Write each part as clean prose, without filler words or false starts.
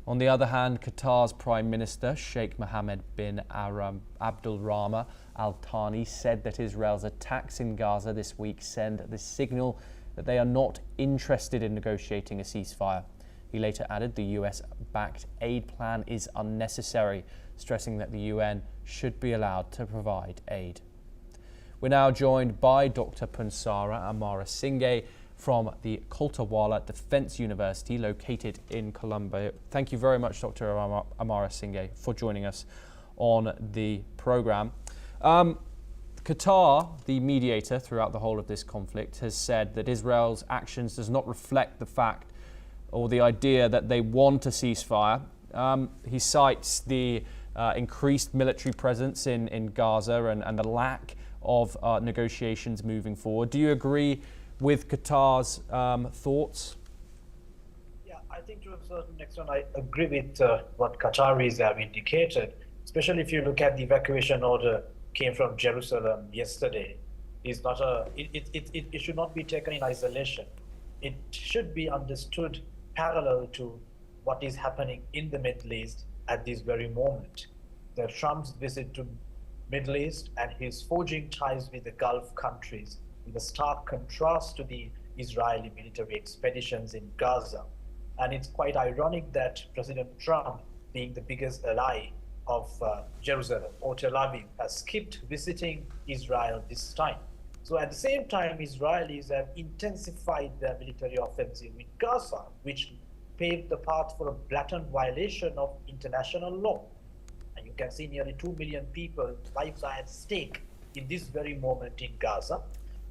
On the other hand, Qatar's Prime Minister, Sheikh Mohammed bin Abdul Rahman Al Thani, said that Israel's attacks in Gaza this week send the signal that they are not interested in negotiating a ceasefire. He later added the US-backed aid plan is unnecessary, stressing that the UN should be allowed to provide aid. We're now joined by Dr. Punsara Amarasinghe from the Koltawala Defence University located in Colombo. Thank you very much, Dr. Amarasinghe, for joining us on the programme. Qatar, the mediator throughout the whole of this conflict, has said that Israel's actions does not reflect the fact or the idea that they want a ceasefire. He cites the increased military presence in Gaza and the lack of negotiations moving forward. Do you agree with Qatar's thoughts? Yeah, I think to a certain extent I agree with what Qataris have indicated, especially if you look at the evacuation order came from Jerusalem yesterday. Is not it should not be taken in isolation. It should be understood parallel to what is happening in the Middle East at this very moment. The Trump's visit to Middle East and his forging ties with the Gulf countries, in a stark contrast to the Israeli military expeditions in Gaza. And it's quite ironic that President Trump, being the biggest ally of Jerusalem or Tel Aviv, has skipped visiting Israel this time. So at the same time, Israelis have intensified their military offensive in Gaza, which paved the path for a blatant violation of international law. And you can see nearly 2 million people's lives are at stake in this very moment in Gaza.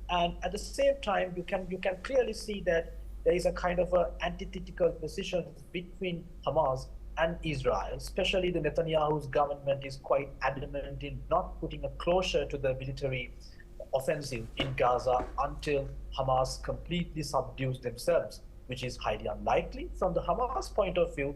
And at the same time, you can clearly see that there is a kind of a antithetical position between Hamas and Israel, especially the Netanyahu's government is quite adamant in not putting a closure to the military offensive in Gaza until Hamas completely subdues themselves, which is highly unlikely. From the Hamas point of view,